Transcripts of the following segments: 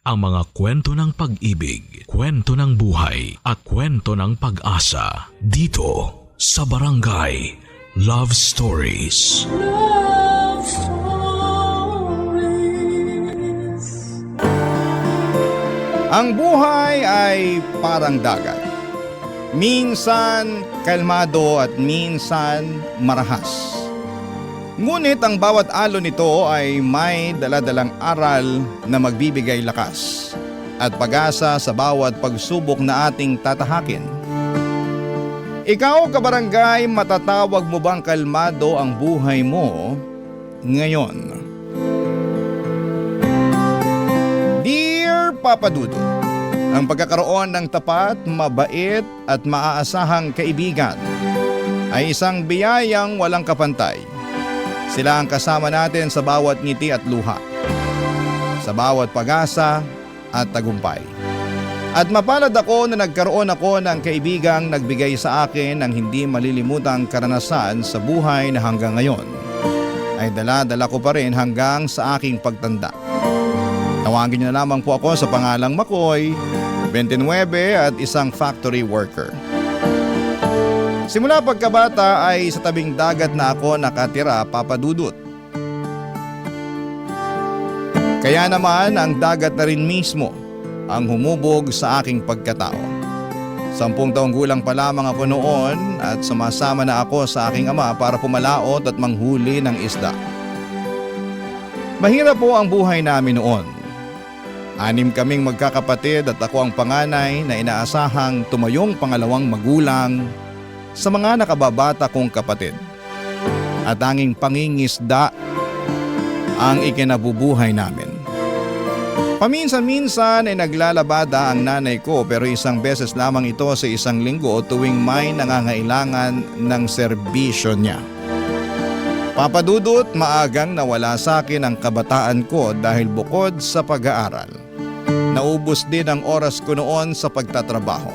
ang mga kwento ng pag-ibig, kwento ng buhay at kwento ng pag-asa dito sa Barangay Love Stories. Love Stories. Ang buhay ay parang dagat. Minsan kalmado at minsan marahas. Ngunit ang bawat alon nito ay may daladalang aral na magbibigay lakas at pag-asa sa bawat pagsubok na ating tatahakin. Ikaw, kabarangay, matatawag mo bang kalmado ang buhay mo ngayon? Dear Papa Dudut, ang pagkakaroon ng tapat, mabait at maaasahang kaibigan ay isang biyayang walang kapantay. Sila ang kasama natin sa bawat ngiti at luha, sa bawat pag-asa at tagumpay. At mapalad ako na nagkaroon ako ng kaibigang nagbigay sa akin ng hindi malilimutang karanasan sa buhay na hanggang ngayon ay dala-dala ko pa rin hanggang sa aking pagtanda. Tawagin niyo na lamang po ako sa pangalang Makoy, 29 at isang factory worker. Simula pagkabata ay sa tabing dagat na ako nakatira, Papa Dudut. Kaya naman ang dagat na rin mismo ang humubog sa aking pagkatao. 10 taong gulang pa lamang ako noon at sumasama na ako sa aking ama para pumalaot at manghuli ng isda. Mahirap po ang buhay namin noon. 6 kaming magkakapatid at ako ang panganay na inaasahang tumayong pangalawang magulang sa mga nakababata kong kapatid. At tanging pangingisda ang ikinabubuhay namin. Paminsan-minsan ay naglalabada ang nanay ko pero isang beses lamang ito sa isang linggo tuwing may nangangailangan ng serbisyo niya. Papa Dudut, maagang nawala sa akin ang kabataan ko dahil bukod sa pag-aaral, naubos din ang oras ko noon sa pagtatrabaho.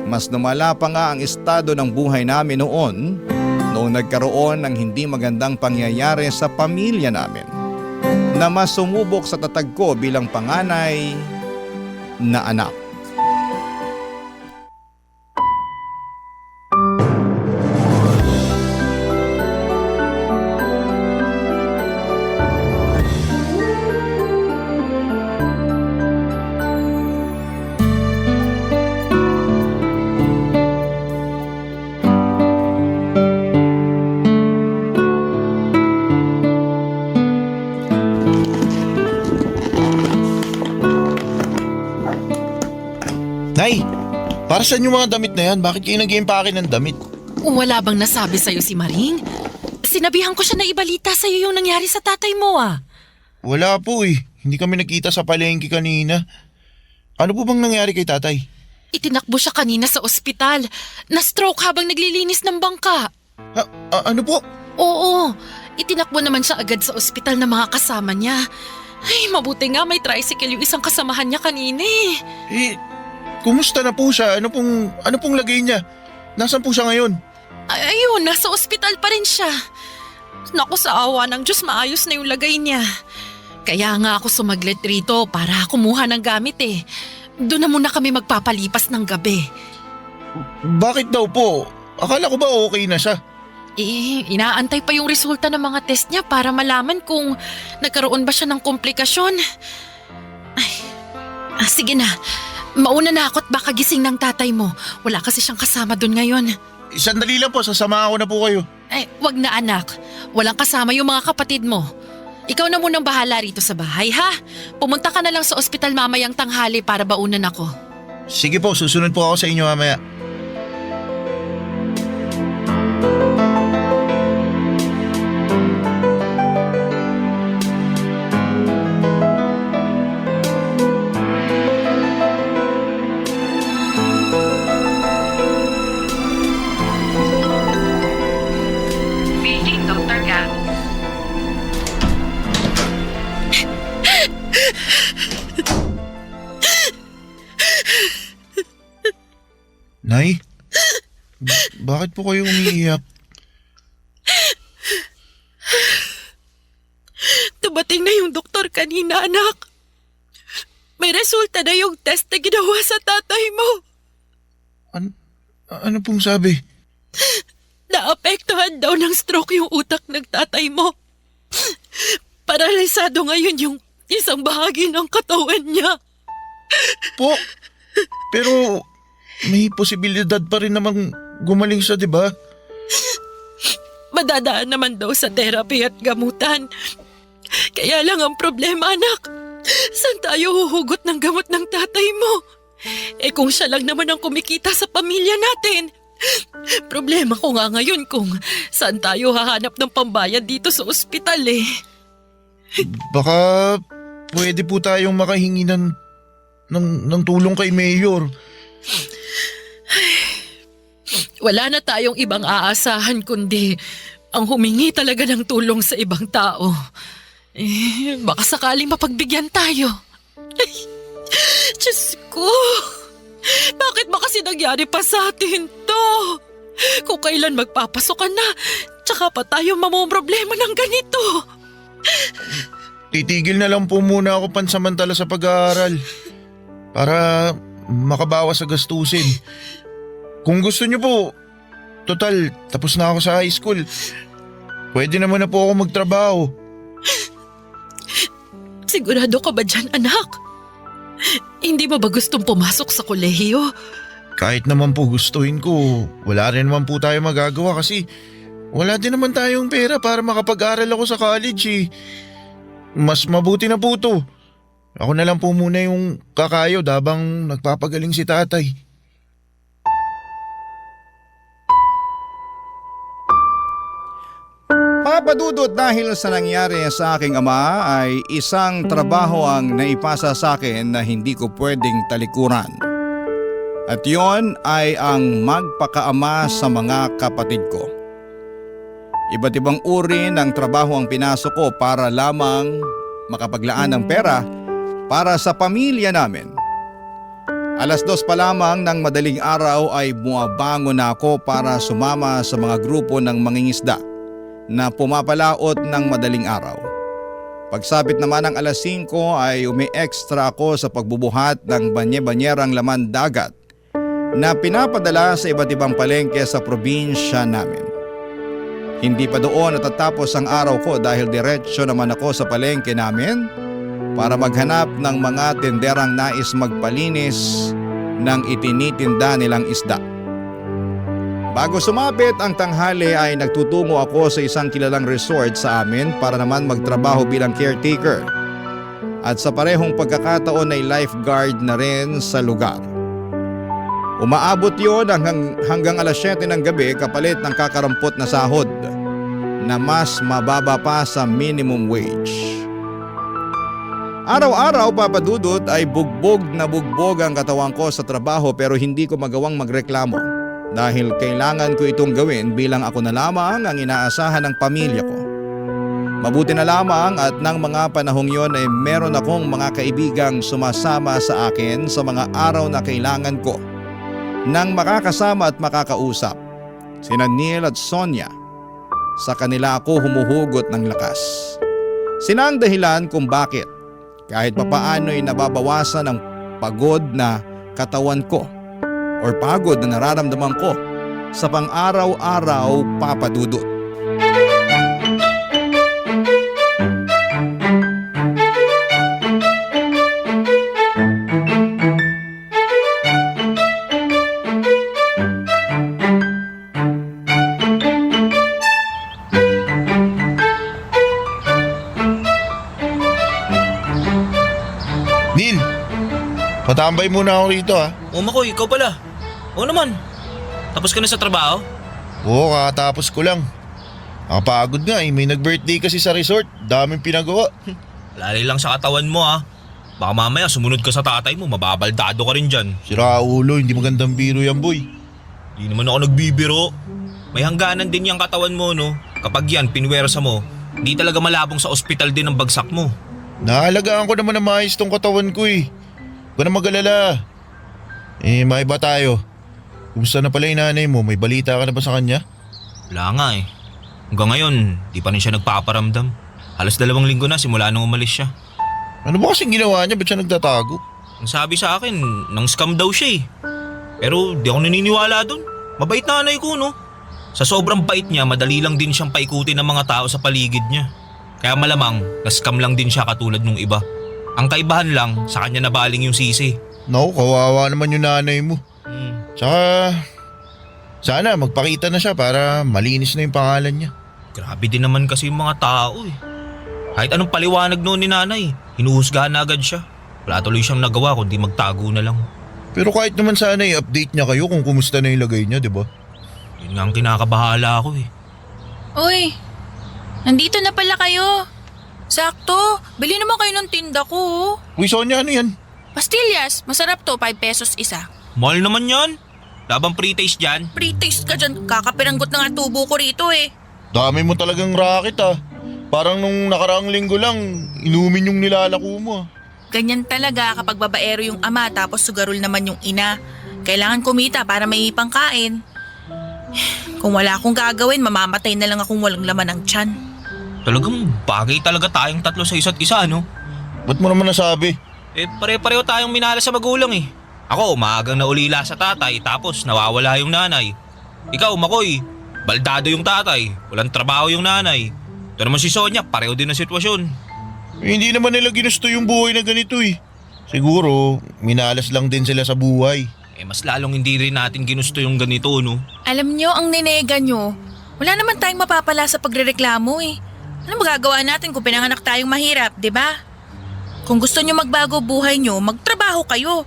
Mas lumala pa nga ang estado ng buhay namin noong nagkaroon ng hindi magandang pangyayari sa pamilya namin na mas sumubok sa tatag ko bilang panganay na anak. Nay, para saan yung mga damit na yan? Bakit kayo nag-iimpake ng damit? Wala bang nasabi sa'yo si Maring? Sinabihan ko siya na ibalita sa'yo yung nangyari sa tatay mo Wala po eh. Hindi kami nakita sa palengke kanina. Ano po bang nangyari kay tatay? Itinakbo siya kanina sa ospital. Na-stroke habang naglilinis ng bangka. Ano po? Oo, itinakbo naman siya agad sa ospital ng mga kasama niya. Ay, mabuti nga may tricycle yung isang kasamahan niya kanina Kumusta na po siya? Ano pong lagay niya? Nasaan po siya ngayon? Ayun, nasa ospital pa rin siya. Naku, sa awa ng Diyos, maayos na yung lagay niya. Kaya nga ako sumaglit rito para kumuha ng gamit Doon na muna kami magpapalipas ng gabi. Bakit daw po? Akala ko ba okay na siya? Inaantay pa yung resulta ng mga test niya para malaman kung nagkaroon ba siya ng komplikasyon. Sige na. Mauna na ako't baka gising ng tatay mo. Wala kasi siyang kasama doon ngayon. Sandali lang po, sasama ako na po kayo. Wag na anak. Walang kasama yung mga kapatid mo. Ikaw na munang bahala rito sa bahay, ha? Pumunta ka na lang sa ospital mamayang tanghali para baunan ako. Sige po, susunod po ako sa inyo mamaya. Nay, bakit po kayo umiiyak? Dumating na yung doktor kanina, anak. resulta na yung test na ginawa sa tatay mo. Ano pong sabi? Naapektuhan daw ng stroke yung utak ng tatay mo. Paralisado ngayon yung isang bahagi ng katawan niya. Po, pero may posibilidad pa rin namang gumaling siya, di ba? Madadaan naman daw sa therapy at gamutan. Kaya lang ang problema, anak. Saan tayo huhugot ng gamot ng tatay mo? Kung siya lang naman ang kumikita sa pamilya natin. Problema ko nga ngayon kung saan tayo hahanap ng pambayad dito sa ospital Baka pwede po tayong makahingi ng tulong kay Mayor. Wala na tayong ibang aasahan kundi ang humingi talaga ng tulong sa ibang tao. Baka sakaling mapagbigyan tayo. Ay, Diyos ko! Bakit ba kasi nangyari pa sa atin to? Kung kailan magpapasok ka na, tsaka pa tayo mamomroblema ng ganito. Titigil na lang po muna ako pansamantala sa pag-aaral para makabawas sa gastusin. Kung gusto niyo po, total, tapos na ako sa high school. Pwede naman na po ako magtrabaho. Sigurado ka ba dyan, anak? Hindi mo ba gustong pumasok sa kolehiyo? Kahit naman po gustuhin ko, wala rin naman po tayo magagawa kasi wala din naman tayong pera para makapag-aral ako sa college. Mas mabuti na po to. Ako na lang po muna yung kakayod habang nagpapagaling si tatay. Papa Dudut, dahil sa nangyari sa aking ama ay isang trabaho ang naipasa sa akin na hindi ko pwedeng talikuran. At yon ay ang magpakaama sa mga kapatid ko. Iba't ibang uri ng trabaho ang pinasok ko para lamang makapaglaan ng pera para sa pamilya namin. 2:00 pa lamang ng madaling araw ay bumabangon na ako para sumama sa mga grupo ng mangingisda na pumapalaot ng madaling araw. Pagsapit naman ng 5:00 ay umi-extra ako sa pagbubuhat ng banye-banyerang laman dagat na pinapadala sa iba't ibang palengke sa probinsya namin. Hindi pa doon natatapos ang araw ko dahil diretsyo naman ako sa palengke namin para maghanap ng mga tenderang nais magpalinis ng itinitinda nilang isda. Bago sumapit ang tanghali ay nagtutungo ako sa isang kilalang resort sa amin para naman magtrabaho bilang caretaker. At sa parehong pagkakataon ay lifeguard na rin sa lugar. Umaabot yon hanggang 7:00 ng gabi kapalit ng kakarampot na sahod na mas mababa pa sa minimum wage. Araw-araw, Papa Dudut, ay bugbog na bugbog ang katawan ko sa trabaho pero hindi ko magawang magreklamo. Dahil kailangan ko itong gawin bilang ako na lamang ang inaasahan ng pamilya ko. Mabuti na lamang at ng mga panahong yon ay meron akong mga kaibigang sumasama sa akin sa mga araw na kailangan ko nang makakasama at makakausap. Sina Neil at Sonia. Sa kanila ako humuhugot ng lakas. Sina ang dahilan kung bakit kahit papaano'y nababawasan ang pagod na katawan ko or pagod na nararamdaman ko sa pang-araw-araw, Papa Dudut. Neil, patambay muna ako rito ha. Makoy, ikaw pala. Oo naman. Tapos ka na sa trabaho? Oo, kakatapos ko lang. Nakapagod nga may nag-birthday kasi sa resort. Daming pinagawa. Lali lang sa katawan mo Baka mamaya sumunod ka sa tatay mo, mababaldado ka rin dyan. Sira ulo, hindi magandang biro yan boy. Di naman ako nagbibiro. May hangganan din yung katawan mo Kapag yan, pinwersa mo, hindi talaga malabong sa ospital din ang bagsak mo. Naalagaan ko naman na maayos tong katawan ko Huwag ka na mag-alala. May iba tayo. Kumusta na pala yung nanay mo? May balita ka na ba sa kanya? Wala nga Hanggang ngayon, di pa rin siya nagpaparamdam. Halos 2 linggo na simula nung umalis siya. Ano ba kasing ginawa niya? Ba't siya nagtatago? Ang sabi sa akin, nang scam daw siya eh. Pero di ako naniniwala dun. Mabait nanay ko, no? Sa sobrang bait niya, madali lang din siyang paikutin ng mga tao sa paligid niya. Kaya malamang, na-scam lang din siya katulad nung iba. Ang kaibahan lang, sa kanya nabaling yung sisi. Naku, kawawa naman yung nanay mo. Hmm. Tsaka, sana magpakita na siya para malinis na yung pangalan niya. Grabe din naman kasi yung mga tao eh. Kahit anong paliwanag noon ni nanay, hinuhusgahan na agad siya. Wala tuloy siyang nagawa kundi magtago na lang. Pero kahit naman sana i-update niya kayo kung kumusta na yung lagay niya, di ba? Yun nga ang kinakabahala ako eh. Uy, nandito na pala kayo. Sakto, bili naman kayo ng tinda ko. Oh. Uy, Sonia, ano yan? Pastillas, masarap to, 5 pesos isa. Mahal naman yan. Labang pre-taste dyan. Pre-taste ka dyan, kakapiranggot na nga tubo ko rito eh. Dami mo talagang racket ah. Parang nung nakaraang linggo lang, inumin yung nilalako mo ah. Ganyan talaga kapag babaero yung ama tapos sugarol naman yung ina. Kailangan kumita para may pangkain. Kung wala akong gagawin, mamamatay na lang akong walang laman ng tiyan. Talagang bagay talaga tayong tatlo sa isa't isa, no? Ba't mo naman nasabi? Eh pare-pareho tayong minahal sa magulang eh. Ako umagang naulila sa tatay tapos nawawala yung nanay. Ikaw Makoy, baldado yung tatay, walang trabaho yung nanay. Ito naman si Sonia, pareho din ang sitwasyon. Hindi naman nila ginusto yung buhay na ganito eh. Siguro, minalas lang din sila sa buhay. Eh mas lalong hindi rin natin ginusto yung ganito, no? Alam nyo, ang ninega nyo, wala naman tayong mapapala sa pagrereklamo eh. Ano magagawa natin kung pinanganak tayong mahirap, di ba? Kung gusto nyo magbago buhay nyo, magtrabaho kayo.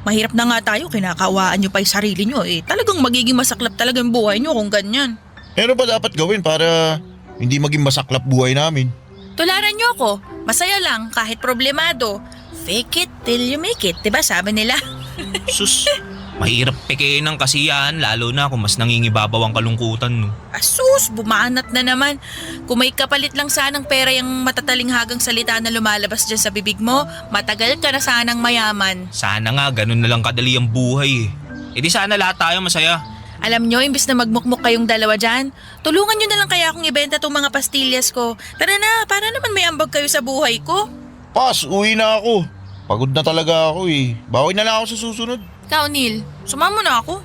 Mahirap na nga tayo, kinakawaan nyo pa yung sarili nyo eh. Talagang magiging masaklap talaga yung buhay nyo kung ganyan. Ano ba dapat gawin para hindi maging masaklap buhay namin? Tularan nyo ako, masaya lang kahit problemado. Fake it till you make it, di ba sabi nila? Sus, mahirap pekein ang kasiyahan lalo na kung mas nangingibabaw ang kalungkutan, no? Asus, bumanat na naman. Kung may kapalit lang sanang pera yung matatalinghagang salita na lumalabas dyan sa bibig mo, matagal ka na sanang mayaman. Sana nga ganun na lang kadali ang buhay eh. E di sana lahat tayo masaya. Alam nyo, imbis na magmukmuk kayong dalawa dyan, tulungan nyo na lang kaya akong ibenta tong mga pastillas ko. Tara na, para naman may ambag kayo sa buhay ko. Pas, uwi na ako. Pagod na talaga ako eh. Bawi na lang ako sa susunod. Ikaw, Neil, sumama na ako.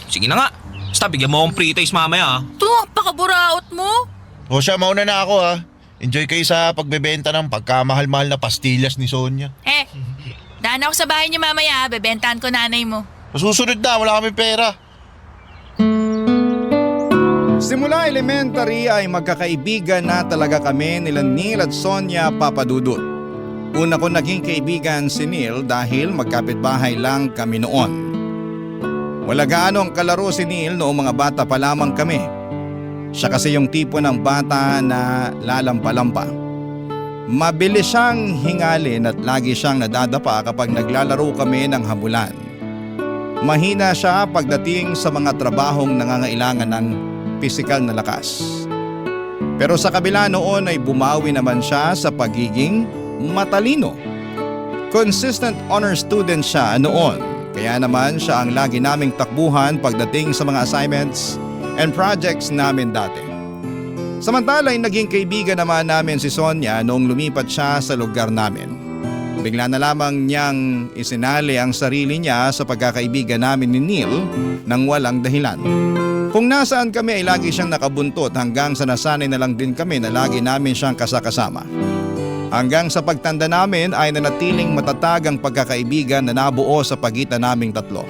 Sige na nga. Basta bigyan mo akong pre-taste mamaya, ah. Ito, pakaburaot mo. O siya, mauna na ako ha. Enjoy kayo sa pagbebenta ng pagkamahal-mahal na pastillas ni Sonia. Daan ako sa bahay niyo mamaya, bebentahan ko nanay mo. Sa susunod na, wala kami pera. Simula elementary ay magkakaibigan na talaga kami nila Neil at Sonia Papadudut. Una ko naging kaibigan si Neil dahil magkapitbahay lang kami noon. Wala gaano ang kalaro si Neil noong mga bata pa lamang kami. Siya kasi yung tipo ng bata na lalampa-lampa. Mabilis siyang hingalin at lagi siyang nadadapa kapag naglalaro kami ng habulan. Mahina siya pagdating sa mga trabahong nangangailangan ng pisikal na lakas. Pero sa kabila noon ay bumawi naman siya sa pagiging matalino. Consistent honor student siya noon, kaya naman siya ang lagi naming takbuhan pagdating sa mga assignments and projects namin dati. Samantala ay naging kaibigan naman namin si Sonia noong lumipat siya sa lugar namin. Bigla na lamang niyang isinali ang sarili niya sa pagkakaibigan namin ni Neil nang walang dahilan. Kung nasaan kami ay lagi siyang nakabuntot hanggang sa nasanay na lang din kami na lagi namin siyang kasakasama. Hanggang sa pagtanda namin ay nanatiling matatag ang pagkakaibigan na nabuo sa pagitan naming tatlo.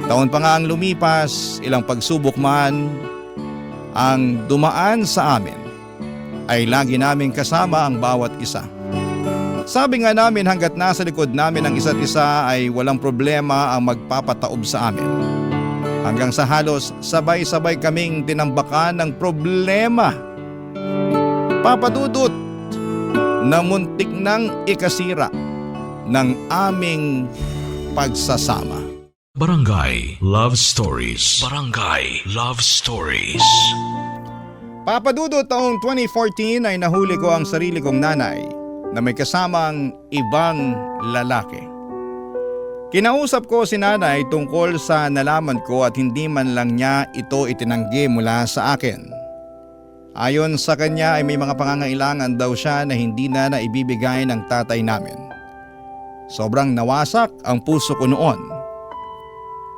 Taon pa nga ang lumipas, ilang pagsubok man ang dumaan sa amin, ay lagi naming kasama ang bawat isa. Sabi nga namin hanggat nasa likod namin ang isa't isa ay walang problema ang magpapataob sa amin. Hanggang sa halos sabay-sabay kaming tinambakan ng problema. Papadudot na muntik nang ikasira ng aming pagsasama. Barangay Love Stories. Barangay Love Stories. Papadudot taong 2014 ay nahuli ko ang sarili kong nanay na may kasamang ibang lalaki. Kinausap ko si nanay tungkol sa nalaman ko at hindi man lang niya ito itinanggi mula sa akin. Ayon sa kanya ay may mga pangangailangan daw siya na hindi na naibibigay ng tatay namin. Sobrang nawasak ang puso ko noon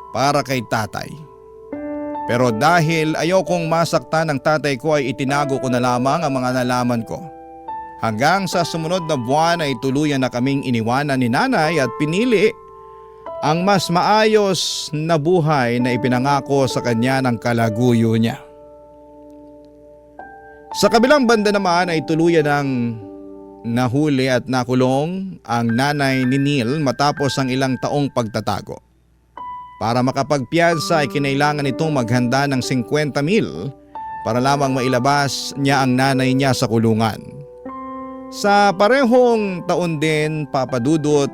para kay tatay. Pero dahil ayokong masaktan ng tatay ko ay itinago ko na lamang ang mga nalaman ko. Hanggang sa sumunod na buwan ay tuluyan na kaming iniwanan ni nanay at pinili ang mas maayos na buhay na ipinangako sa kanya ng kalaguyo niya. Sa kabilang banda naman ay tuluyan ng nahuli at nakulong ang nanay ni Neil matapos ang ilang taong pagtatago. Para makapagpiyansa ay kinailangan nitong maghanda ng 50,000 para lamang mailabas niya ang nanay niya sa kulungan. Sa parehong taon din, Papa Dudut,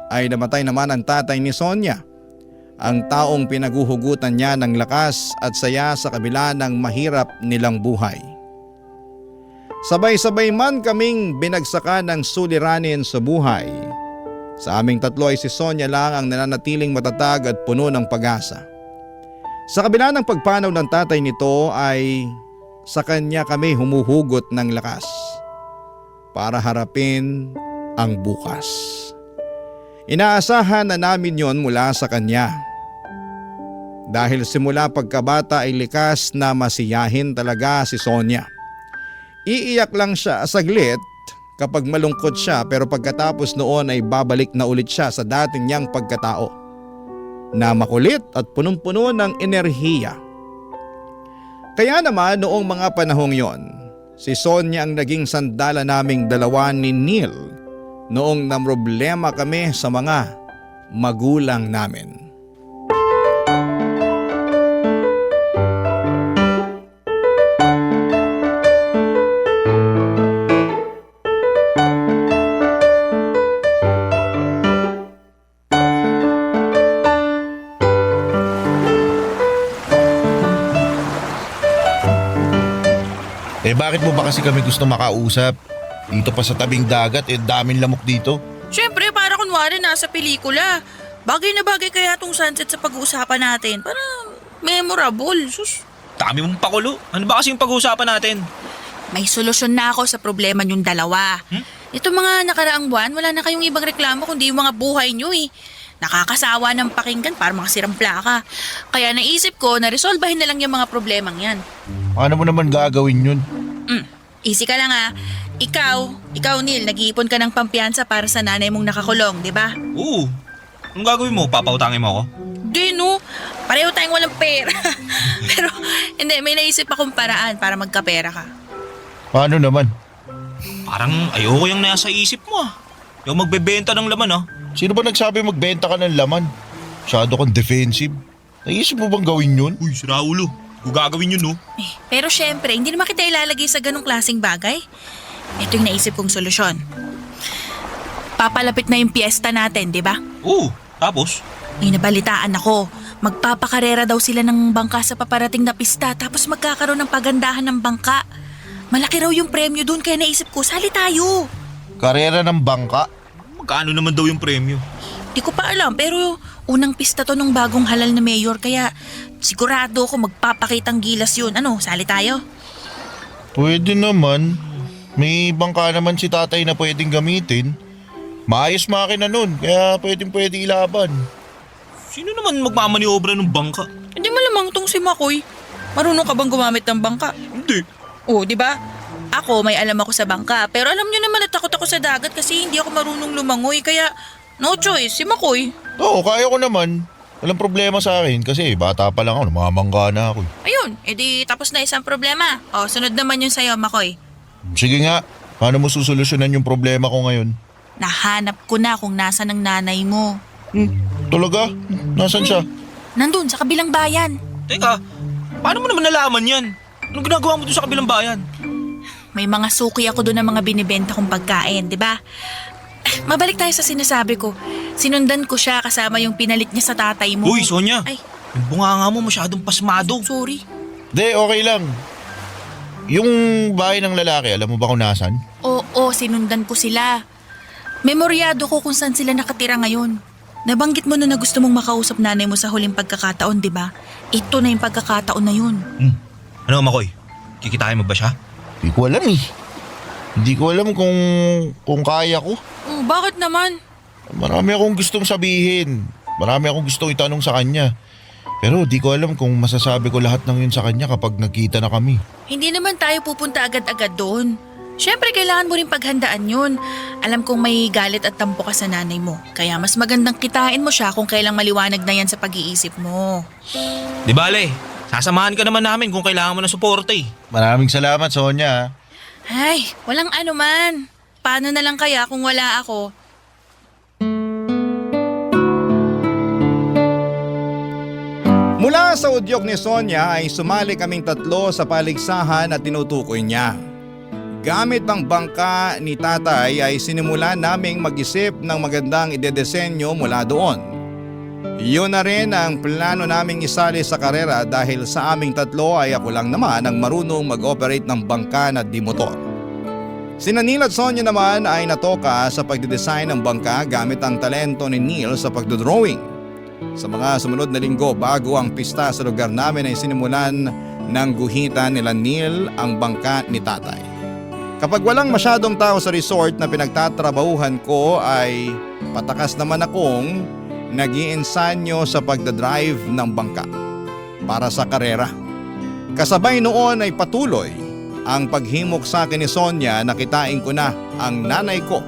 ay namatay naman ang tatay ni Sonia, ang taong pinaguhugutan niya ng lakas at saya sa kabila ng mahirap nilang buhay. Sabay-sabay man kaming binagsakan ng suliranin sa buhay. Sa aming tatlo ay si Sonia lang ang nananatiling matatag at puno ng pag-asa. Sa kabila ng pagpanaw ng tatay nito ay sa kanya kami humuhugot ng lakas para harapin ang bukas. Inaasahan na namin yon mula sa kanya. Dahil simula pagkabata ay likas na masiyahin talaga si Sonia. Iiyak lang siya saglit kapag malungkot siya, pero pagkatapos noon ay babalik na ulit siya sa dating niyang pagkatao na makulit at punong-puno ng enerhiya. Kaya naman noong mga panahong yon, si Sonia ang naging sandala naming dalawa ni Neil noong namroblema kami sa mga magulang namin. Bakit mo ba kasi kami gusto makausap? Dito pa sa tabing dagat, daming lamok dito. Siyempre, para kunwari nasa pelikula. Bagay na bagay kaya tong sunset sa pag-uusapan natin. Para memorable. Sus. Dami mong pakulo. Ano ba kasi yung pag-uusapan natin? May solusyon na ako sa problema niyong dalawa. Itong mga nakaraang buwan, wala na kayong ibang reklamo kundi yung mga buhay niyo eh. Nakakasawa ng pakinggan para makasirang plaka. Kaya naisip ko na resolbahin na lang yung mga problemang yan. Paano mo naman gagawin yun? Easy ka lang ah. Ikaw Neil, nag-iipon ka ng pampiyansa para sa nanay mong nakakulong, di ba? Oo. Anong gagawin mo? Papautangin mo ako? Di no, pareho tayong walang pera. Pero hindi, may naisip akong paraan para magkapera ka. Paano naman? Parang ayoko yung nasa isip mo ah. Yung magbebenta ng laman ah. Sino ba nagsabi magbenta ka ng laman? Masyado kang defensive. Naisip mo bang gawin yun? Uy, si Raulo. Kung gagawin yun no? Pero syempre, hindi naman kita ilalagay sa ganong klaseng bagay. Ito yung naisip kong solusyon. Papalapit na yung piyesta natin, di ba? Oo, tapos? May nabalitaan ako. Magpapakarera daw sila ng bangka sa paparating na pista tapos magkakaroon ng pagandahan ng bangka. Malaki raw yung premyo dun kaya naisip ko, sali tayo. Karera ng bangka? Magkano naman daw yung premyo? Di ko pa alam pero unang pista to ng bagong halal na mayor kaya sigurado ako magpapakitang gilas yun. Ano, sali tayo? Pwede naman. May bangka naman si tatay na pwedeng gamitin. Maayos makina nun, kaya pwede ilaban. Sino naman magmamaniobra ng bangka? Hindi malamang tong si Makoy. Marunong ka bang gumamit ng bangka? Hindi. Oo, di ba? Ako, may alam ako sa bangka. Pero alam nyo naman na takot ako sa dagat kasi hindi ako marunong lumangoy. Kaya no choice, si Makoy. Oo, kaya ko naman. Walang problema sa akin kasi bata pa lang ako, namamangga na ako. Ayun, edi tapos na isang problema. O, sunod naman yun sa'yo, Makoy. Sige nga, paano mo susolusyonan yung problema ko ngayon? Nahanap ko na kung nasa ng nanay mo. Talaga? Nasaan siya? Nandun, sa kabilang bayan. Teka, paano mo naman nalaman yan? Anong ginagawa mo doon sa kabilang bayan? May mga suki ako doon ng mga binibenta kong pagkain, di ba? Mabalik tayo sa sinasabi ko. Sinundan ko siya kasama yung pinalit niya sa tatay mo. Uy, Sonia! Ay, Yung bunganga mo masyadong pasmado. sorry. De, okay lang. Yung bahay ng lalaki, alam mo ba kung nasan? Oo, sinundan ko sila. Memoryado ko kung saan sila nakatira ngayon. Nabanggit mo na gusto mong makausap nanay mo sa huling pagkakataon, di ba? Ito na yung pagkakataon na yun. Ano, Makoy? Kikitain mo ba siya? Hindi ko alam eh. Hindi ko alam kung kaya ko. Bakit naman? Marami akong gustong sabihin. Marami akong gustong itanong sa kanya. Pero di ko alam kung masasabi ko lahat ng yun sa kanya kapag nagkita na kami. Hindi naman tayo pupunta agad-agad doon. Siyempre, kailangan mo rin paghandaan yun. Alam kong may galit at tampo ka sa nanay mo. Kaya mas magandang kitain mo siya kung kailang maliwanag na yan sa pag-iisip mo. Di bale, sasamahan ka naman namin kung kailangan mo ng suporta eh. Maraming salamat, Sonia. Ay, walang ano man. Paano na lang kaya kung wala ako? Mula sa udyok ni Sonia ay sumali kaming tatlo sa paligsahan at tinutukoy niya. Gamit ang bangka ni tatay ay sinimulan naming mag-isip ng magandang idedesenyo mula doon. Yun na rin ang plano naming isali sa karera dahil sa aming tatlo ay ako lang naman ang marunong mag-operate ng bangka na di motor. Sina Neil at Sonia naman ay natoka sa pagdidesign ng bangka gamit ang talento ni Neil sa pagdodrawing. Sa mga sumunod na linggo bago ang pista sa lugar namin ay sinimulan ng guhitan nila Neil ang bangka ni tatay. Kapag walang masyadong tao sa resort na pinagtatrabahuhan ko ay patakas naman akong nag-iinsanyo sa pagdadrive ng bangka para sa karera. Kasabay noon ay patuloy ang paghimok sa akin ni Sonia na kitain ko na ang nanay ko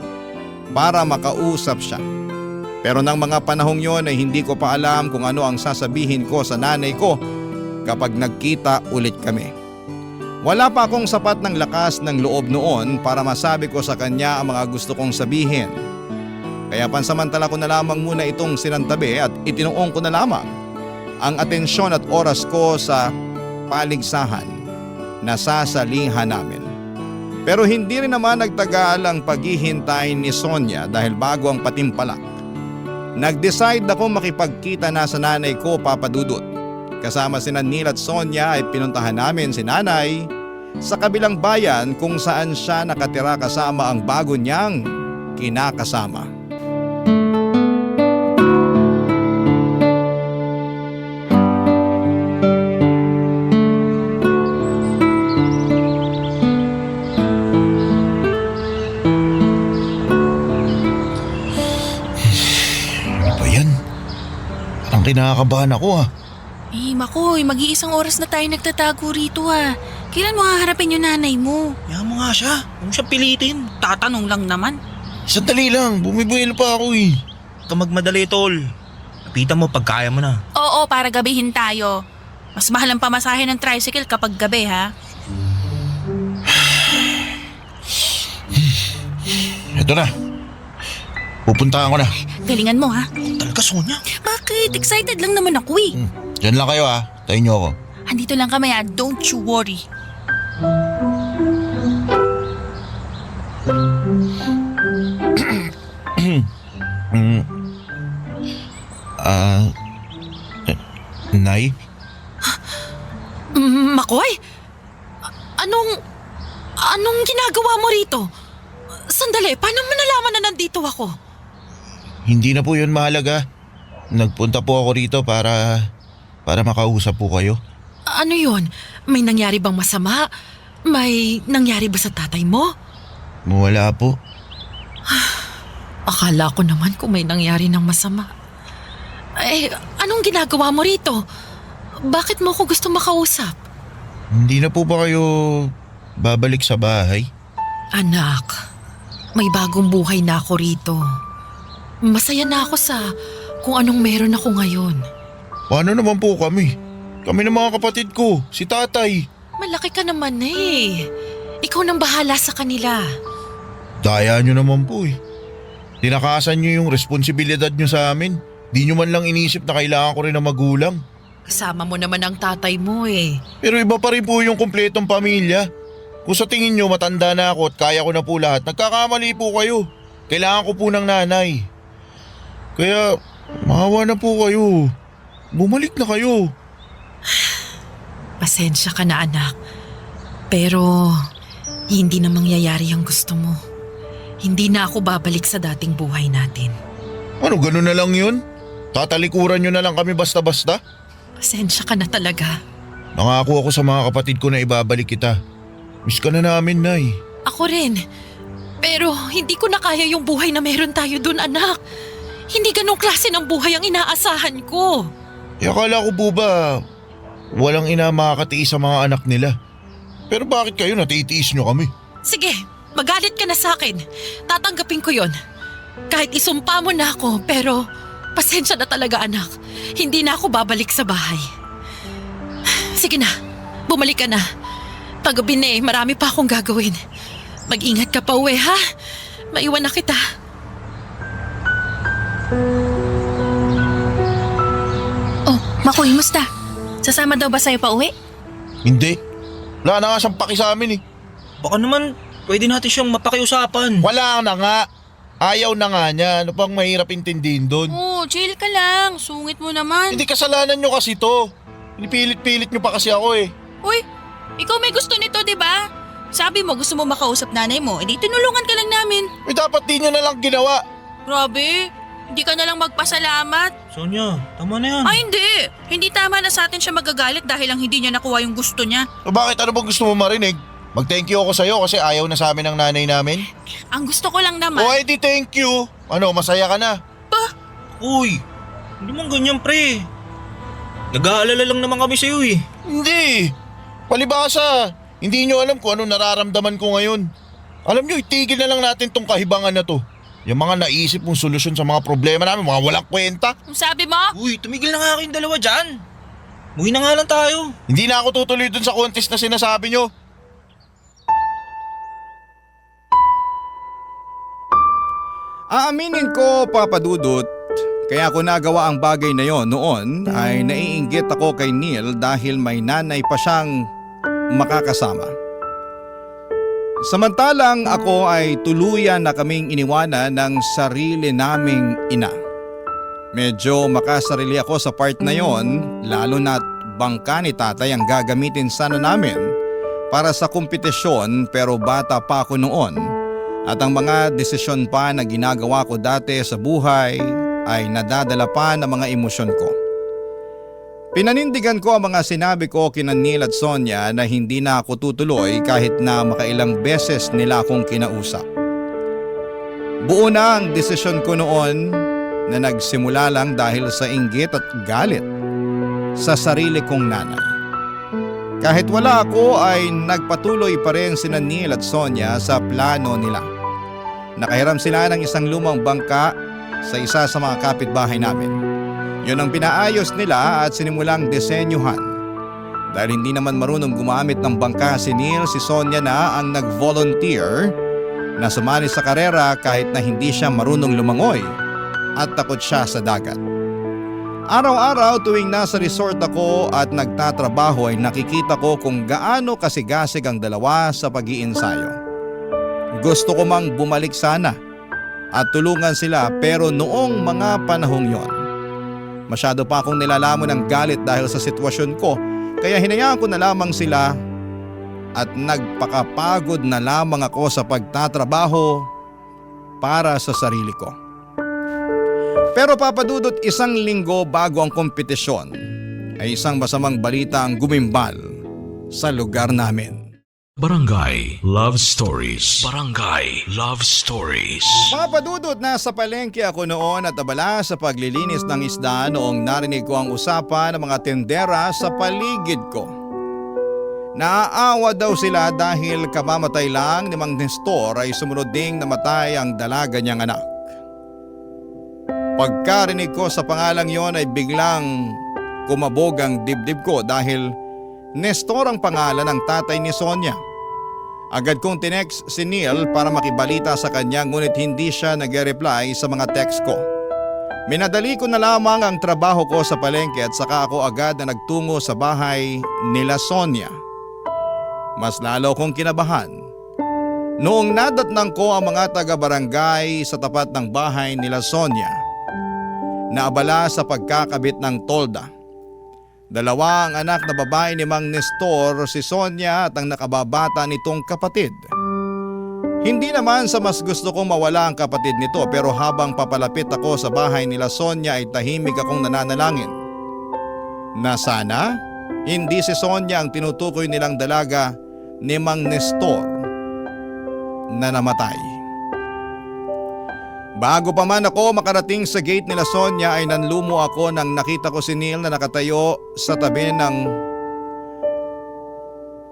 para makausap siya. Pero ng mga panahong yon ay hindi ko pa alam kung ano ang sasabihin ko sa nanay ko kapag nagkita ulit kami. Wala pa akong sapat ng lakas ng loob noon para masabi ko sa kanya ang mga gusto kong sabihin. Kaya pansamantala ko na lamang muna itong sinantabi at itinuong ko na lamang ang atensyon at oras ko sa paligsahan na sasalihan namin. Pero hindi rin naman nagtagal ang paghihintay ni Sonia dahil bago ang patimpalak. Nag-decide ako makipagkita na sa nanay ko, Papa Dudut. Kasama sina Neil at Sonia ay pinuntahan namin si nanay sa kabilang bayan kung saan siya nakatira kasama ang bago niyang kinakasama. Kinakabahan ako Makoy, mag-iisang oras na tayo nagtatago rito Kailan mo haharapin yung nanay mo? Kaya mo nga siya. Huwag mo siya pilitin. Tatanong lang naman. Sandali lang, bumibuelo pa ako Huwag ka magmadali, tol. Lapitan mo pag kaya mo na. Oo, para gabihin tayo. Mas mahal ang pamasahe ng tricycle kapag gabi, ha? Ito na. Pupuntahan ko na. Galingan mo, ha? Talaga, Sonia. Bakit? Excited lang naman ako Diyan lang kayo Tayo niyo ako. Andito lang kami don't you worry. Nay? Makoy? Anong ginagawa mo rito? Sandali, paano mo nalaman na nandito ako? Hindi na po yun mahalaga. Nagpunta po ako rito para makausap po kayo. Ano yun? May nangyari bang masama? May nangyari ba sa tatay mo? Wala po. Akala ko naman kung may nangyari ng masama. Anong ginagawa mo rito? Bakit mo ako gusto makausap? Hindi na po ba kayo babalik sa bahay? Anak, may bagong buhay na ako rito. Masaya na ako sa kung anong meron ako ngayon. Paano naman po kami? Kami ng mga kapatid ko, si tatay. Malaki ka naman Ikaw nang bahala sa kanila. Daya nyo naman po Tinakasan nyo yung responsibilidad nyo sa amin. Di nyo man lang inisip na kailangan ko rin ng magulang. Kasama mo naman ang tatay mo Pero iba pa rin po yung kumpletong pamilya. Kung sa tingin nyo matanda na ako at kaya ko na po lahat, nagkakamali po kayo. Kailangan ko po ng nanay. Kaya maawa na po kayo. Bumalik na kayo. Pasensya ka na anak. Pero hindi na mangyayari ang gusto mo. Hindi na ako babalik sa dating buhay natin. Ano, ganun na lang yun? Tatalikuran nyo na lang kami basta-basta? Pasensya ka na talaga. Nangako ako sa mga kapatid ko na ibabalik kita. Miss ka na namin, Nay. Ako rin. Pero hindi ko na kaya yung buhay na meron tayo dun, anak. Hindi ganong klase ng buhay ang inaasahan ko. Akala ko po ba walang ina makakatiis sa mga anak nila? Pero bakit kayo natitiis nyo kami? Sige, magalit ka na sa akin. Tatanggapin ko yon. Kahit isumpa mo na ako, pero pasensya na talaga anak. Hindi na ako babalik sa bahay. Sige na, bumalik ka na. Paggabi na marami pa akong gagawin. Mag-ingat ka pa uwi ha. Maiwan na kita. Oh, Makoy, musta? Sasama daw ba sa'yo pa uwi? Hindi. Wala na nga siyang paki sa amin eh. Baka naman pwede natin siyang mapakiusapan. Wala na nga. Ayaw na nga niya. Ano pang mahirap intindihin doon? Oh, chill ka lang. Sungit mo naman. Hindi kasalanan nyo kasi to. Pinipilit-pilit nyo pa kasi ako eh. Uy, ikaw may gusto nito, di ba? Sabi mo gusto mo makausap nanay mo, edi tinulungan ka lang namin. Eh dapat di nyo na lang ginawa. Grabe, hindi ka na lang magpasalamat. Sonia, tama na yan. Ay hindi, hindi tama na sa atin siya magagalit dahil lang hindi niya nakuha yung gusto niya. So bakit ano bang gusto mo marinig? Mag-thank you ako sa'yo kasi ayaw na sa amin ng nanay namin. Ang gusto ko lang naman. O edi thank you. Ano, masaya ka na? Uy, hindi man ganyan pre. Nag-aalala lang naman kami sa'yo eh. Hindi. Palibasa. Hindi nyo alam kung ano nararamdaman ko ngayon. Alam nyo, itigil na lang natin tong kahibangan na to. Yung mga naisip mong solusyon sa mga problema namin, mga walang kwenta. Ang sabi mo? Uy, tumigil na nga kayong dalawa dyan. Muwi na nga lang tayo. Hindi na ako tutuloy dun sa contest na sinasabi nyo. Aaminin ko, Papa Dudut, kaya ako nagawa ang bagay na yon noon ay naiinggit ako kay Neil dahil may nanay pa siyang makakasama. Samantalang ako ay tuluyan na kaming iniwanan ng sarili naming ina. Medyo makasarili ako sa part na yon, lalo na't bangka ni tatay ang gagamitin sana namin para sa kompetisyon, pero bata pa ako noon at ang mga desisyon pa na ginagawa ko dati sa buhay ay nadadala pa ng mga emosyon ko. Pinanindigan ko ang mga sinabi ko kina Neil at Sonia na hindi na ako tutuloy kahit na makailang beses nila akong kinausap. Buo na ang desisyon ko noon na nagsimula lang dahil sa inggit at galit sa sarili kong nanay. Kahit wala ako ay nagpatuloy pa rin sina Neil at Sonia sa plano nila. Nakahiram sila ng isang lumang bangka sa isa sa mga kapitbahay namin. Yun ang pinaayos nila at sinimulang disenyuhan. Dahil hindi naman marunong gumamit ng bangka si Neil, si Sonia na ang nag-volunteer na sumali sa karera kahit na hindi siya marunong lumangoy at takot siya sa dagat. Araw-araw tuwing nasa resort ako at nagtatrabaho ay nakikita ko kung gaano kasigasig ang dalawa sa pag-iinsayo. Gusto ko mang bumalik sana at tulungan sila, pero noong mga panahong yon, masyado pa akong nilalamon ng galit dahil sa sitwasyon ko, kaya hinayaan ko na lamang sila at nagpakapagod na lamang ako sa pagtatrabaho para sa sarili ko. Pero Papa Dudut, isang linggo bago ang kompetisyon ay isang masamang balita ang gumimbal sa lugar namin. Barangay Love Stories. Barangay Love Stories. Papa Dudut, nasa palengke ako noon at abala sa paglilinis ng isda noong narinig ko ang usapan ng mga tendera sa paligid ko. Naaawa daw sila dahil kamamatay lang ni Mang Nestor ay sumunod ding namatay ang dalaga niyang anak. Pagkarinig ko sa pangalang yon ay biglang kumabog ang dibdib ko dahil Nestor ang pangalan ng tatay ni Sonia. Agad kong tinext si Neil para makibalita sa kanya, ngunit hindi siya nag-reply sa mga text ko. Minadali ko na lamang ang trabaho ko sa palengke at saka ako agad na nagtungo sa bahay nila Sonia. Mas lalo kong kinabahan noong nadatnang ko ang mga taga-barangay sa tapat ng bahay nila Sonia na abala sa pagkakabit ng tolda. Dalawa ang anak na babae ni Mang Nestor, si Sonia at ang nakababata nitong kapatid. Hindi naman sa mas gusto kong mawala ang kapatid nito, pero habang papalapit ako sa bahay nila Sonia ay tahimik akong nananalangin na sana hindi si Sonia ang tinutukoy nilang dalaga ni Mang Nestor na namatay. Bago pa man ako makarating sa gate nila Sonia ay nanlumo ako nang nakita ko si Neil na nakatayo sa tabi ng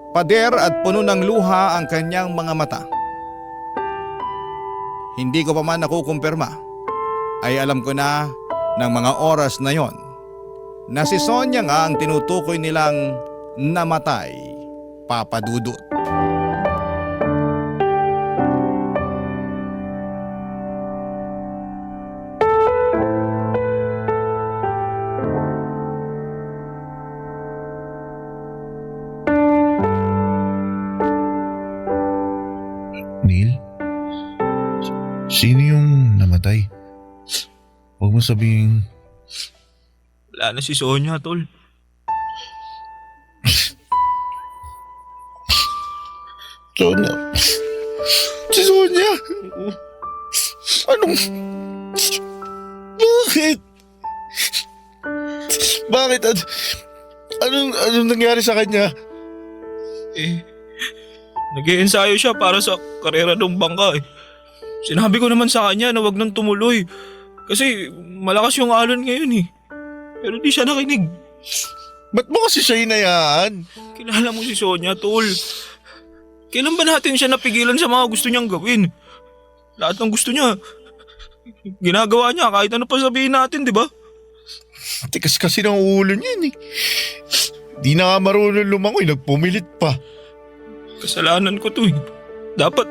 pader at puno ng luha ang kanyang mga mata. Hindi ko pa man nakukumpirma ay alam ko na ng mga oras na yon na si Sonia nga ang tinutukoy nilang namatay, Papa Dudut. Neil? Sino yung namatay? Huwag mo sabihin. Wala na si Sonia, tol. Sonia? Si Sonia? Anong... Bakit? Bakit? Anong nangyari sa kanya? Nag-iensayo siya para sa karera ng bangka eh. Sinabi ko naman sa kanya na wag nang tumuloy. Kasi malakas yung alon ngayon eh. Pero di siya nakinig. Ba't mo kasi siya hinayaan? Kilala mo si Sonia, tol. Kailan ba natin siya napigilan sa mga gusto niyang gawin? Lahat ng gusto niya, ginagawa niya kahit ano pa sabihin natin, di ba? Tikas kasi ng ulo niyan eh. Di na nga marunong lumangoy, nagpumilit pa. Kasalanan ko to eh. Dapat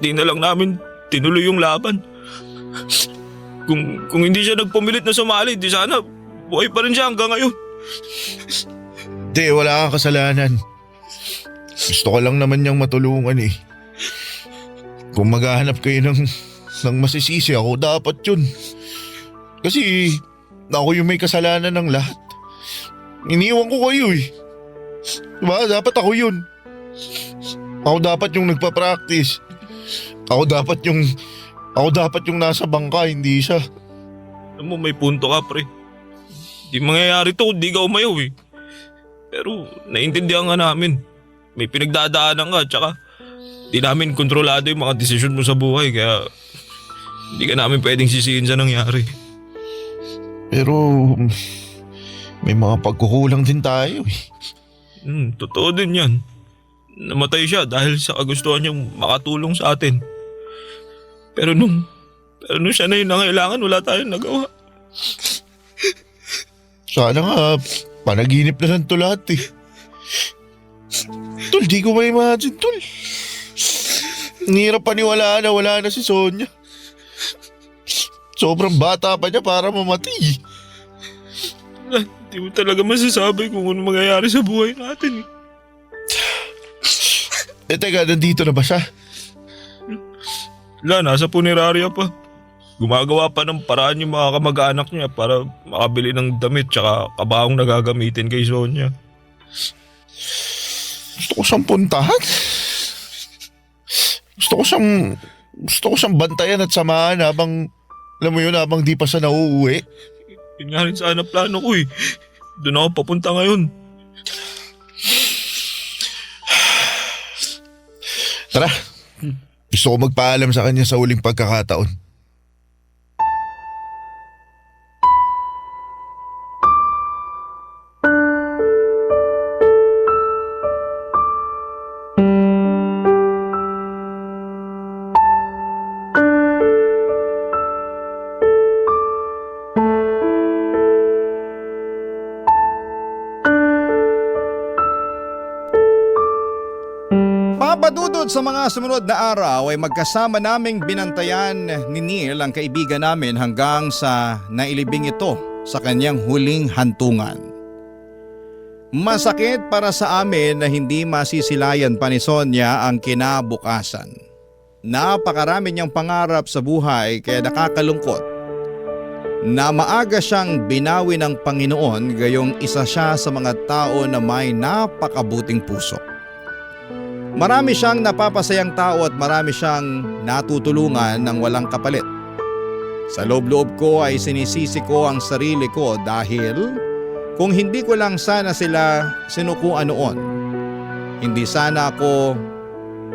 di na lang namin tinuloy yung laban. Kung hindi siya nagpumilit na sumali, di sana buhay pa rin siya hanggang ngayon. Di, wala kang kasalanan. Gusto ko lang naman niyang matulungan eh. Kung maghahanap kayo ng masisisi, ako dapat yun. Kasi ako yung may kasalanan ng lahat. Iniwan ko kayo eh. Diba? Dapat ako yun. Ako dapat yung nagpa-practice. Ako dapat yung nasa bangka, hindi siya. Alam mo, may punto ka, pre. Di mangyayari to kung di ka umayaw eh. Pero naiintindihan nga namin. May pinagdadaanan ka, tsaka di namin kontrolado yung mga desisyon mo sa buhay, kaya hindi ka namin pwedeng sisihin sa nangyari. Pero may mga pagkukulang din tayo eh. Totoo din yan. Namatay siya dahil sa kagustuhan niyang makatulong sa atin. Pero nung siya na yung nangailangan, wala tayong nagawa. Sana nga, panaginip na lang to lahat eh. Tol, di ko ma-imagine, tol. Nihirap paniwalaan na wala na si Sonia. Sobrang bata pa niya para mamatay. Hindi mo talaga masasabi kung ano mangyayari sa buhay natin eh. Teka, nandito na ba siya? Wala, nasa punerarya pa. Gumagawa pa ng paraan yung mga kamag-anak niya para makabili ng damit tsaka kabahong nagagamitin kay Sonia. Gusto ko siyang puntahan. Gusto ko siyang bantayan at samahan habang, alam mo yun, habang di pa siya nauuwi. Yun nga rin sana plano ko eh. Doon ako papunta ngayon. Tara, gusto ko magpaalam sa kanya sa huling pagkakataon. Papadudod sa mga sumunod na araw ay magkasama naming binantayan ni Neil ang kaibigan namin hanggang sa nailibing ito sa kanyang huling hantungan. Masakit para sa amin na hindi masisilayan pa ni Sonia ang kinabukasan. Napakarami niyang pangarap sa buhay kaya nakakalungkot na maaga siyang binawi ng Panginoon gayong isa siya sa mga tao na may napakabuting puso. Marami siyang napapasayang tao at marami siyang natutulungan ng walang kapalit. Sa loob-loob ko ay sinisisi ko ang sarili ko dahil kung hindi ko lang sana sila sinukuan noon, hindi sana ako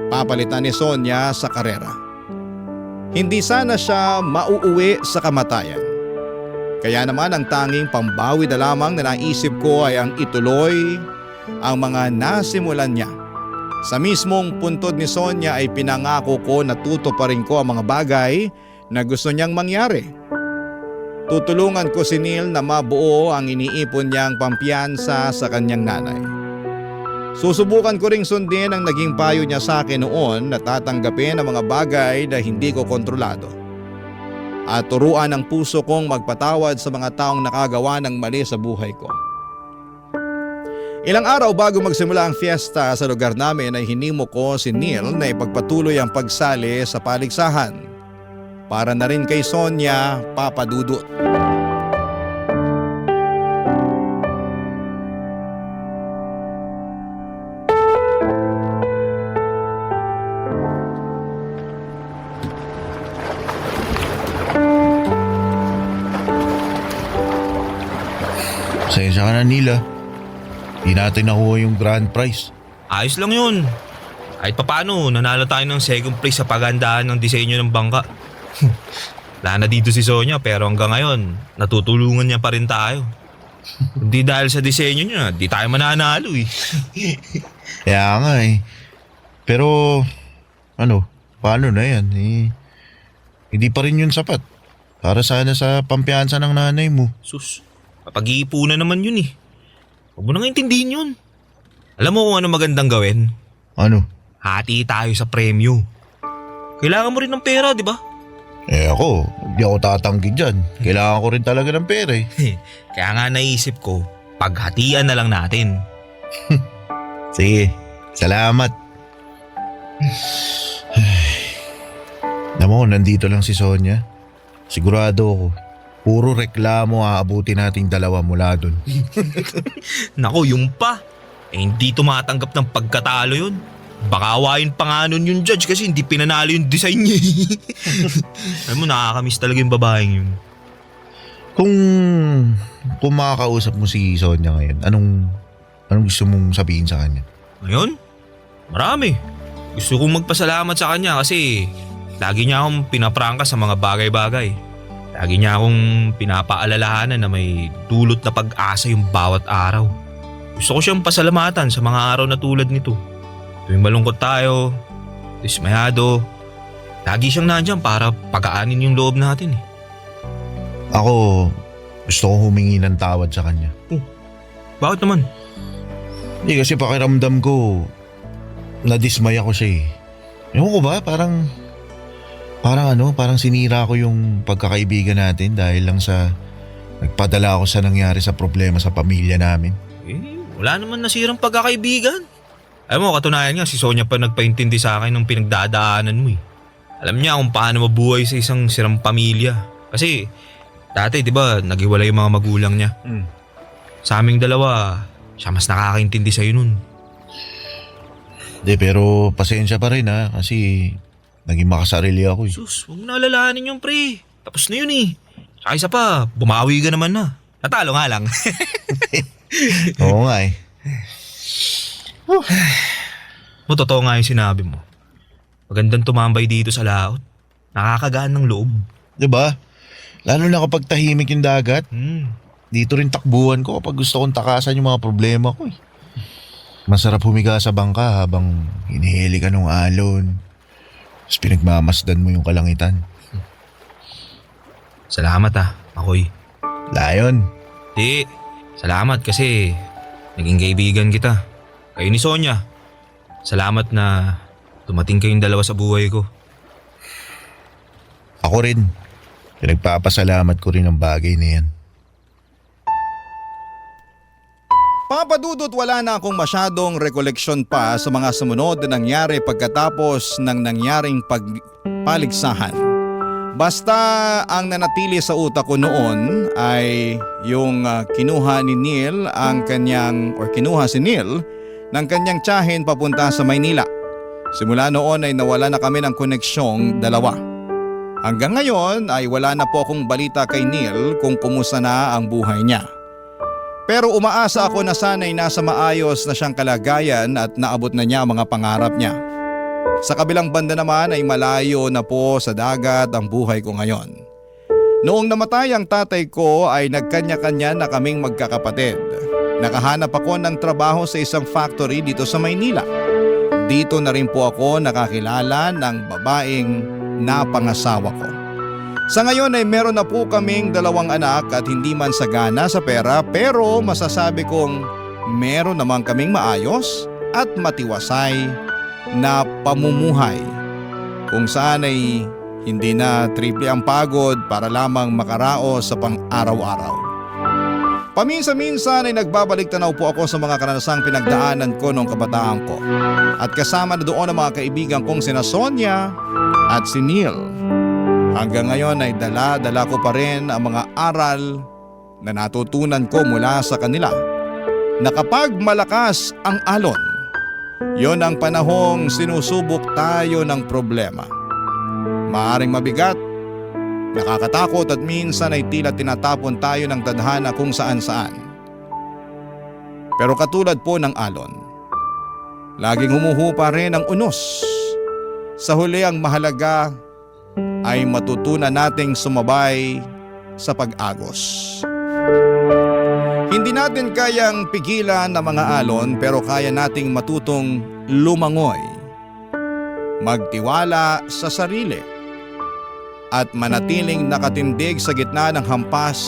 papalitan ni Sonia sa karera. hindi sana siya mauuwi sa kamatayan. Kaya naman ang tanging pambawi na lamang na naisip ko ay ang ituloy ang mga nasimulan niya. Sa mismong puntod ni Sonia ay pinangako ko na tutuparin ko ang mga bagay na gusto niyang mangyari. Tutulungan ko si Neil na mabuo ang iniipon niyang pampiyansa sa kanyang nanay. Susubukan ko ring sundin ang naging payo niya sa akin noon na tatanggapin ang mga bagay na hindi ko kontrolado. At turuan ang puso kong magpatawad sa mga taong nakagawa ng mali sa buhay ko. Ilang araw bago magsimula ang fiesta sa lugar namin ay hinimo ko si Neil na ipagpatuloy ang pagsali sa paligsahan. Para na rin kay Sonia, Papa Dudut. Pasensya ka na, Nila. Di natin nakuha yung grand prize. Ayos lang yun. Kahit papano, nanalo tayo ng second place sa paghandaan ng disenyo ng bangka. Wala na dito si Sonia pero hanggang ngayon, natutulungan niya pa rin tayo. Hindi dahil sa disenyo niya, di tayo mananalo eh. Kaya nga eh. Pero, paano na yan? Hindi pa rin yun sapat. Para sana sa pampiyansa ng nanay mo. Sus, papag-iipunan naman yun eh. Huwag mo nang intindihin yun. Alam mo kung ano magandang gawin? Ano? Hati tayo sa premyo. Kailangan mo rin ng pera, di ba? Ako, hindi ako tatanggi dyan. Kailangan ko rin talaga ng pera eh. Kaya nga naisip ko, paghatian na lang natin. Sige, salamat. Alam mo, nandito lang si Sonia. Sigurado ako, puro reklamo aabuti nating dalawa mula dun. Nako, yung pa. Hindi tumatanggap ng pagkatalo yun. Baka awayin pa nga nun yung judge kasi hindi pinanalo yung design niya. Alam mo, nakakamiss talaga yung babaeng yun. Kung makakausap mo si Sonia ngayon, anong gusto mong sabihin sa kanya? Ngayon? Marami. Gusto kong magpasalamat sa kanya kasi lagi niya akong pinaprangka sa mga bagay-bagay. Lagi niya akong pinapaalalahanan na may dulot na pag-asa yung bawat araw. Gusto ko siyang pasalamatan sa mga araw na tulad nito. Tuwing malungkot tayo, dismayado, lagi siyang nandyan para pagaanin yung loob natin eh. Ako, gusto ko humingi ng tawad sa kanya. Bakit naman? Hindi kasi pakiramdam ko, nadismay ako siya eh. Ewan ko ba, parang sinira ko yung pagkakaibigan natin dahil lang sa nagpadala ako sa nangyari sa problema sa pamilya namin. Wala naman nasirang pagkakaibigan. Alam mo, katunayan nga si Sonia pa nagpaintindi sa akin ng pinagdadaanan mo eh. Alam niya kung paano mabuhay sa isang sirang pamilya. Kasi dati di ba naghiwalay yung mga magulang niya. Sa aming dalawa, siya mas nakakaintindi sa'yo nun. Hindi, pero pasensya pa rin ha, kasi naging makasarili ako eh. Sus, huwag mo na alalahanin yung pre. Tapos na yun eh. Saka isa pa, bumawi ka naman na. Natalo nga lang. Oo nga eh. Totoo nga yung sinabi mo. Magandang tumambay dito sa laot. Nakakagaan ng loob. Diba? Lalo na kapag tahimik yung dagat. Hmm. Dito rin takbuhan ko kapag gusto kong takasan yung mga problema ko eh. Masarap humiga sa bangka habang hinihili ka ng alon. Tapos pinagmamasdan mo yung kalangitan. Salamat Makoy. Layon. Di, salamat kasi naging kaibigan kita. Kayo ni Sonia. Salamat na dumating kayong dalawa sa buhay ko. Ako rin. Pinagpapasalamat ko rin ang bagay na yan. Papa Dudut, wala na akong masyadong rekoleksyon pa sa mga sumunod na nangyari pagkatapos ng nangyaring pagpaligsahan. Basta ang nanatili sa utak ko noon ay yung kinuha si Neil ng kanyang tiyahin papunta sa Maynila. Simula noon ay nawala na kami ng koneksyong dalawa. Hanggang ngayon ay wala na po akong balita kay Neil kung kumusta na ang buhay niya. Pero umaasa ako na sana'y nasa maayos na siyang kalagayan at naabot na niya ang mga pangarap niya. Sa kabilang banda naman ay malayo na po sa dagat ang buhay ko ngayon. Noong namatay ang tatay ko ay nagkanya-kanya na kaming magkakapatid. Nakahanap ako ng trabaho sa isang factory dito sa Maynila. Dito na rin po ako nakakilala ng babaeng napangasawa ko. Sa ngayon ay meron na po kaming 2 anak at hindi man sagana sa pera pero masasabi kong meron naman kaming maayos at matiwasay na pamumuhay kung saan ay hindi na triple ang pagod para lamang makaraos sa pang-araw-araw. Paminsan-minsan ay nagbabalik tanaw po ako sa mga karanasang pinagdaanan ko noong kabataan ko at kasama na doon ang mga kaibigan kong sina Sonia at si Neil. Hanggang ngayon ay dala-dala ko pa rin ang mga aral na natutunan ko mula sa kanila na kapag malakas ang alon, yon ang panahong sinusubok tayo ng problema. Maaring mabigat, nakakatakot at minsan ay tila tinatapon tayo ng tadhana kung saan-saan. Pero katulad po ng alon, laging humuhupa rin ang unos. Sa huli ang mahalaga ay matutunan nating sumabay sa pag-agos. Hindi natin kayang pigilan ang mga alon pero kaya nating matutong lumangoy, magtiwala sa sarili at manatiling nakatindig sa gitna ng hampas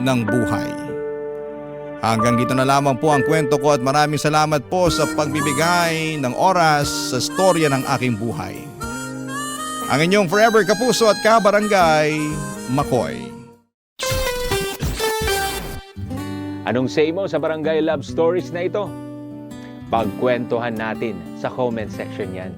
ng buhay. Hanggang dito na lamang po ang kwento ko at maraming salamat po sa pagbibigay ng oras sa storya ng aking buhay. Ang inyong forever kapuso at kabarangay, Makoy. Anong say mo sa Barangay Love Stories na ito? Pagkwentuhan natin sa comment section yan.